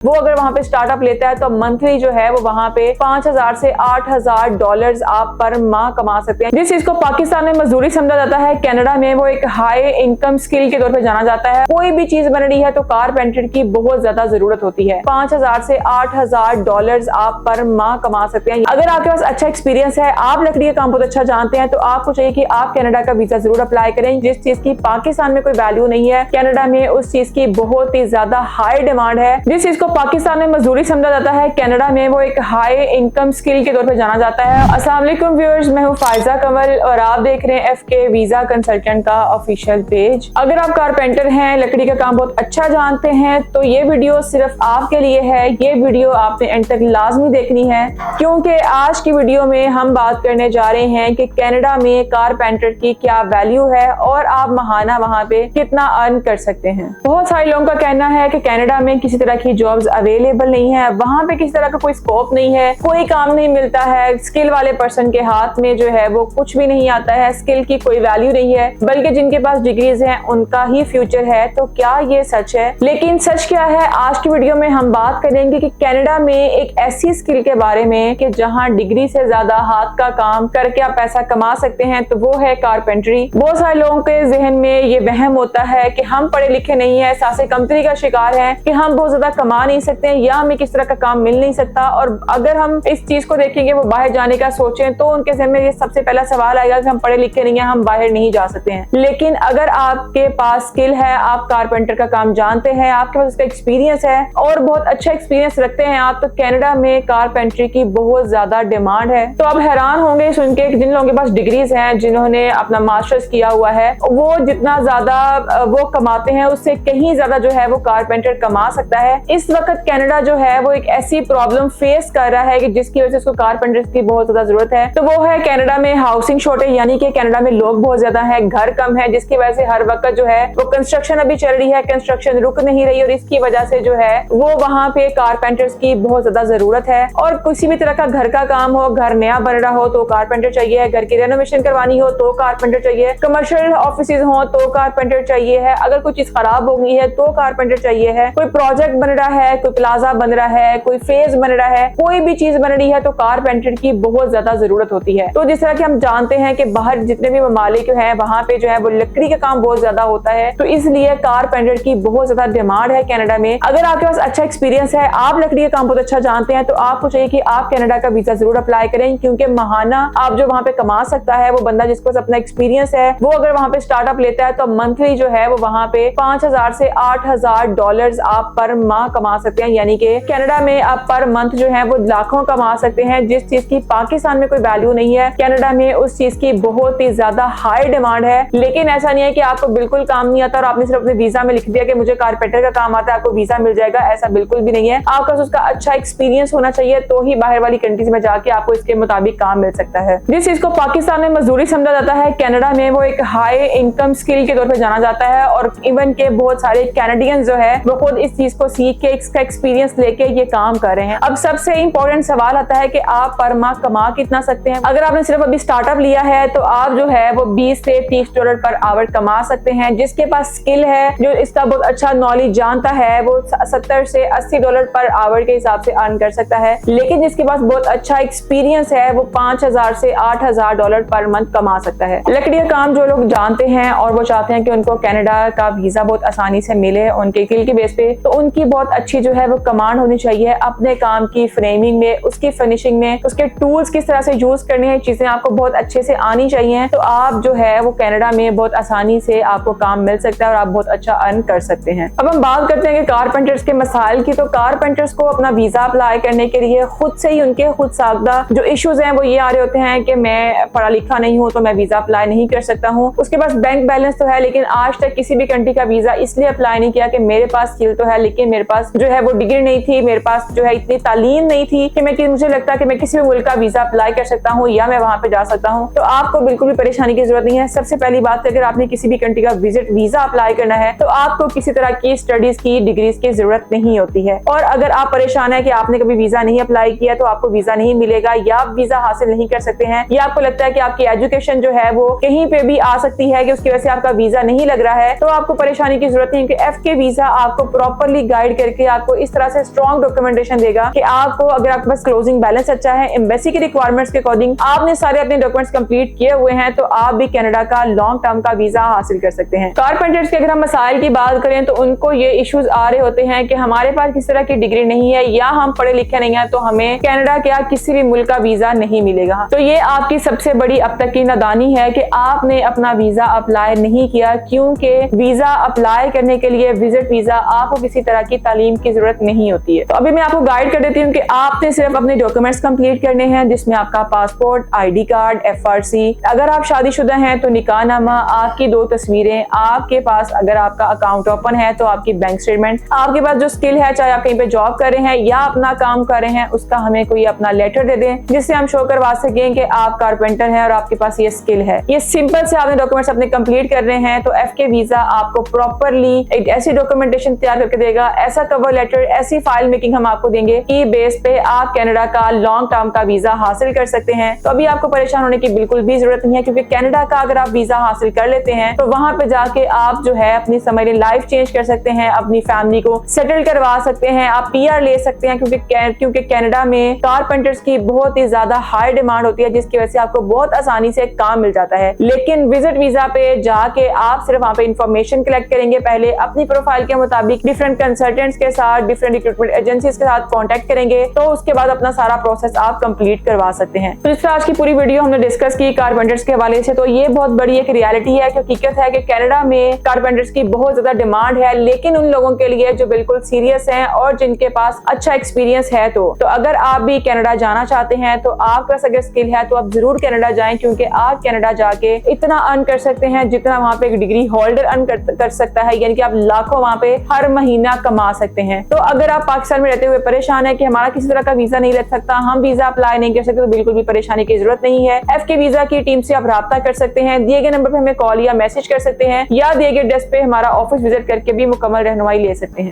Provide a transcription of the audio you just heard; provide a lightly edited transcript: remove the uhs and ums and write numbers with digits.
वो अगर वहाँ पे स्टार्टअप लेता है तो मंथली जो है वो वहाँ पे 5,000 से 8,000 डॉलर्स आप पर माह कमा सकते हैं। जिस चीज को पाकिस्तान में मजदूरी समझा जाता है, कनाडा में वो एक हाई इनकम स्किल के तौर पे जाना जाता है। कोई भी चीज बन रही है तो कारपेंटर की बहुत ज्यादा जरूरत होती है। 5,000 से 8,000 डॉलर्स आप पर माह कमा सकते हैं। अगर आपके पास अच्छा एक्सपीरियंस है, आप लकड़ी का काम बहुत अच्छा जानते हैं, तो आपको चाहिए कि आप कनाडा का वीजा जरूर अप्लाई करें। जिस चीज की पाकिस्तान में कोई वैल्यू नहीं है, कनाडा में उस चीज की बहुत ही ज्यादा हाई डिमांड है। जिस चीज को पाकिस्तान में मजदूरी समझा जाता है, कनाडा में वो एक हाई इनकम स्किल के तौर पे जाना जाता है। अस्सलाम वालेकुम व्यूअर्स, मैं हूँ फायजा कंवल और आप देख रहे हैं एफके वीजा कंसल्टेंट का ऑफिशियल पेज। अगर आप कारपेंटर हैं, लकड़ी का काम बहुत अच्छा जानते हैं, तो ये वीडियो सिर्फ आपके लिए है। ये वीडियो आपने एंड तक लाजमी देखनी है, क्योंकि आज की वीडियो में हम बात करने जा रहे हैं कि कनाडा में कारपेंटर की क्या वैल्यू है और आप महाना वहाँ पे कितना अर्न कर सकते हैं। बहुत सारे लोगों का कहना है कि कनाडा में किसी तरह की जॉब्स अवेलेबल नहीं है, वहाँ पे किसी तरह का कोई स्कोप नहीं है, कोई काम नहीं मिलता है, स्किल वाले पर्सन के हाथ में जो है वो कुछ भी नहीं आता है, स्किल की कोई वैल्यू नहीं है, बल्कि जिनके पास डिग्रीज हैं उनका ही फ्यूचर है। तो क्या ये सच है? लेकिन सच क्या है, आज की वीडियो में हम बात करेंगे कि कनाडा में एक ऐसी स्किल के बारे में कि जहाँ डिग्री से ज्यादा हाथ का काम करके आप पैसा कमा सकते हैं, तो वो है कारपेंटरी। बहुत सारे लोगों के जहन में ये वहम होता है कि हम पढ़े लिखे नहीं है, सासे कमतरी का शिकार है, कि हम बहुत ज्यादा कमा नहीं सकते हैं या हमें किस तरह का काम मिल नहीं सकता। और अगर हम इस चीज को देखेंगे, वो बाहर जाने का सोचें, तो उनके जहन में ये सबसे पहला सवाल आएगा कि हम पढ़े लिखे नहीं है, हम बाहर नहीं जा सकते हैं। लेकिन अगर आपके पास स्किल है, आप कारपेंटर का काम जानते हैं, आपके पास उसका एक्सपीरियंस है और बहुत अच्छा एक्सपीरियंस रखते हैं आप, तो कनाडा में कारपेंट्री की बहुत ज्यादा डिमांड है। तो आप हैरान होंगे सुन के, जिन लोगों के पास डिग्रीज हैं, जिन्होंने अपना मास्टर्स किया हुआ है, वो जितना ज्यादा वो कमाते हैं उससे कहीं ज्यादा जो है वो कारपेंटर कमा सकता है। इस वक्त कनाडा जो है वो एक ऐसी प्रॉब्लम फेस कर रहा है कि जिसकी वजह से उसको कारपेंटर्स की बहुत ज्यादा जरूरत है। तो वो है कनाडा में हाउसिंग शॉर्टेज, यानी कि कनाडा में लोग बहुत ज्यादा है, घर कम है, जिसकी वजह से हर वक्त जो है वो कंस्ट्रक्शन अभी चल रही है, कंस्ट्रक्शन रुक नहीं रही, और इसकी वजह से जो है वो वहाँ पे कारपेंटर्स की बहुत ज्यादा जरूरत है। और किसी भी तरह का घर का काम हो, घर नया बन रहा हो तो कारपेंटर चाहिए है, घर की रेनोवेशन करवानी हो तो कारपेंटर चाहिए, कमर्शियल ऑफिसेज हो तो कारपेंटर चाहिए है, अगर कोई चीज खराब हो गई है तो कारपेंटर चाहिए है, कोई प्रोजेक्ट बन रहा है, कोई प्लाजा बन रहा है, कोई फेज बन रहा है, कोई भी चीज बन रही है तो कारपेंटर की बहुत ज्यादा जरूरत होती है। तो जिस तरह की हम जानते हैं कि बाहर जितने भी ममालिक हैं वहाँ पे जो है वो लकड़ी का काम बहुत ज्यादा होता है, तो इसलिए कारपेंटर की बहुत ज्यादा डिमांड है कनाडा में। अगर आपके पास अच्छा एक्सपीरियंस है, आप लकड़ी का काम बहुत अच्छा जानते हैं, तो आपको चाहिए कि आप कनाडा का वीजा जरूर अप्लाई करें, क्योंकि महाना आप जो वहाँ पे कमा सकता है वो बंदा जिसको अपना एक्सपीरियंस है, वो अगर वहाँ पे स्टार्टअप लेता है तो मंथली जो है वो वहाँ पे 5,000 से 8,000 डॉलर्स आप पर माह कमा सकते हैं। यानी कि कनाडा में आप पर मंथ जो है वो लाखों कमा सकते हैं, जिस चीज की पाकिस्तान में कोई वैल्यू नहीं है, कनाडा में उस चीज की बहुत ही ज्यादा हाई डिमांड है। लेकिन ऐसा नहीं है कि आपको बिल्कुल काम नहीं आता और आपने सिर्फ अपने वीजा में लिख दिया कि मुझे कारपेंटर का काम आता है, आपको वीजा मिल जाएगा, ऐसा बिल्कुल भी नहीं है। आपका उसका अच्छा एक्सपीरियंस होना चाहिए, तो ही बाहर वाली कंट्रीज में जाके आपको इसके मुताबिक काम मिल सकता है। जिस चीज को पाकिस्तान में मजदूरी समझा जाता है, कनाडा में वो एक हाई इनकम स्किल के तौर पे जाना जाता है। और इवन के बहुत सारे कैनेडियंस जो है वो खुद इस चीज को सीख के, इसका एक्सपीरियंस लेके ये काम कर रहे हैं। अब सबसे इंपॉर्टेंट सवाल आता है कि आप पर माह कमा कितना सकते हैं। अगर आपने सिर्फ अभी स्टार्टअप लिया है तो आप जो है वो 20 से 30 डॉलर पर आवर कमा सकते हैं। जिसके पास स्किल है, जो इसका बहुत अच्छा नॉलेज जानता है, वो 70 से 80 डॉलर पर आवर के हिसाब से अर्न कर सकता है। लेकिन जिसके पास बहुत अच्छा एक्सपीरियंस है, वो 5,000 से 8,000 डॉलर पर मंथ कमा सकता है। लकड़ी का काम जो लोग जानते हैं और वो चाहते हैं कि उनको कनाडा का वीजा बहुत आसानी से मिले उनके स्किल के बेस पे, तो उनकी बहुत अच्छी जो है वो कमांड होनी चाहिए अपने काम की फ्रेमिंग में, उसकी फिनिशिंग में, उसके टूल्स किस तरह से यूज करने हैं, चीजें आपको बहुत अच्छे से आनी चाहिए। तो आप जो है वो कनाडा में बहुत आसानी से आपको काम मिल सकता है और आप बहुत अच्छा अर्न कर सकते हैं। अब हम बात करते हैं कि कारपेंटर्स के मसाइल की। तो कारपेंटर्स को अपना वीजा अप्लाई करने के लिए खुद से ही उनके खुद साख्ता जो इश्यूज हैं वो ये आ रहे होते हैं कि मैं पढ़ा लिखा नहीं हूँ तो मैं वीजा अप्लाई नहीं कर सकता हूँ। उसके पास बैंक बैलेंस तो है, लेकिन आज तक किसी भी कंट्री का वीजा इसलिए अप्लाई नहीं किया कि मेरे पास स्किल तो है लेकिन मेरे पास जो है वो डिग्री नहीं थी, मेरे पास जो है इतनी तालीम नहीं थी कि मुझे लगता कि मैं किसी भी मुल्क का वीजा अप्लाई कर सकता हूँ या मैं वहां पे जा सकता हूँ। तो आपको बिल्कुल भी परेशानी की जरूरत नहीं है। सबसे पहली बात, अगर आपने किसी भी कंट्री का वीजा अप्लाई करना है तो आपको किसी तरह की स्टडीज की डिग्रीज की जरूरत नहीं होती है। और अगर आप परेशान है कि आपने कभी वीजा नहीं अप्लाई किया तो आपको वीजा नहीं मिलेगा या आप वीजा हासिल नहीं कर सकते हैं, या आपको लगता है कि आपकी एजुकेशन जो है वो कहीं पे भी आ सकती है कि उसकी वजह से आपका वीजा नहीं लग रहा है, तो आपको परेशानी की जरूरत नहीं है, क्योंकि एफके वीजा आपको प्रॉपरली गाइड करके आपको इस तरह से स्ट्रॉन्ग डॉक्यूमेंटेशन देगा कि आपको, अगर आपके पास क्लोजिंग बैलेंस अच्छा है, एम्बेसी की रिक्वायरमेंट्स के अकॉर्डिंग आपने सारे अपने डॉक्यूमेंट्स कंप्लीट किए हुए हैं, तो आप भी कनाडा का लॉन्ग टर्म का वीजा हासिल कर सकते हैं। कारपेंटर्स के अगर हम मसाइल की बात करें तो उनको ये इश्यूज आ रहे होते हैं कि हमारे पास किसी तरह की डिग्री नहीं है या हम पढ़े लिखे नहीं है, तो हमें कनाडा क्या किसी भी मुल्क का वीजा नहीं मिलेगा। तो ये आपकी सबसे बड़ी अब तक की नादानी है कि आपने अपना वीजा अप्लाई नहीं किया, क्योंकि वीजा अप्लाई करने के लिए विजिट वीजा आपको किसी तरह की तालीम की जरूरत नहीं होती है। तो अभी मैं आपको गाइड कर देती हूँ कि आपने सिर्फ अपने डॉक्यूमेंट्स कंप्लीट करने हैं, जिसमें आपका पासपोर्ट, ID कार्ड, FRC, अगर आप शादीशुदा हैं तो निकाहनामा, आपकी 2 तस्वीरें, आपके पास अगर आपका अकाउंट ओपन है तो आपकी बैंक स्टेटमेंट, आपके पास जो स्किल है, चाहे आप कहीं पे जॉब कर रहे हैं या अपना काम कर रहे हैं, उसका हमें कोई अपना लेटर दे दें जिससे हम शो करवा सकें कि आप कारपेंटर हैं और आपके पास ये स्किल है। ये सिंपल से आपने डॉक्यूमेंट्स अपने कंप्लीट कर रहे हैं तो FK वीजा आपको प्रॉपरली एक ऐसी डॉक्यूमेंटेशन तैयार करके देगा, ऐसा कवर लेटर, ऐसी फाइल मेकिंग हम आपको देंगे कि बेस पे आप कनाडा का लॉन्ग टर्म का वीजा हासिल कर सकते हैं। तो अभी आपको परेशान होने की बिल्कुल भी जरूरत नहीं है, क्योंकि कनाडा का अगर आप वीजा हासिल कर लेते हैं तो वहां पे जाके आप जो है अपनी समझ लाइफ चेंज कर सकते हैं, अपनी फैमिली को सेटल करवा सकते हैं, आप PR ले सकते हैं, क्योंकि कनाडा में कारपेंटर्स की बहुत ही ज्यादा हाई डिमांड होती है, जिसकी वजह से आपको बहुत आसानी से काम मिल जाता है। लेकिन विजिट वीजा पे जाके आप सिर्फ वहां पे इंफॉर्मेशन कलेक्ट करेंगे, पहले अपनी प्रोफाइल के मुताबिक डिफरेंट कंसल्टेंट्स के साथ, डिफरेंट रिक्रूटमेंट एजेंसीज के साथ कांटेक्ट करेंगे, तो उसके बाद अपना सारा प्रोसेस आप कंप्लीट करवा सकते हैं। तो इस तरह आज की पूरी वीडियो हमने डिस्कस की कारपेंटर्स के हवाले से। तो ये बहुत बड़ी एक रियलिटी है, हकीकत है कि कनाडा में कारपेंटर्स की बहुत ज्यादा डिमांड है, लेकिन उन लोगों के लिए जो बिल्कुल सीरियस हैं और जिनके पास अच्छा एक्सपीरियंस है। तो अगर आप भी कनाडा जाना चाहते हैं तो आपके पास अगर स्किल है तो आप जरूर कनाडा जाएं, क्योंकि आप कनाडा जाके इतना अर्न कर सकते हैं जितना वहां पे एक डिग्री होल्डर अर्न कर सकता है, यानी कि आप लाखों वहां पे हर महीना कमा सकते हैं। तो अगर आप पाकिस्तान में रहते हुए परेशान है कि हमारा किसी तरह का वीजा नहीं लग सकता, हम वीजा अप्लाई नहीं कर सकते, तो बिल्कुल भी परेशानी की जरूरत नहीं है। FK वीजा की टीम से आप राब्ता कर सकते हैं, दिए गए नंबर पे हमें कॉल या मैसेज कर सकते हैं, या दिए गए एड्रेस पे हमारा ऑफिस विजिट करके भी मुकम्मल रहनुमाई ले सकते हैं।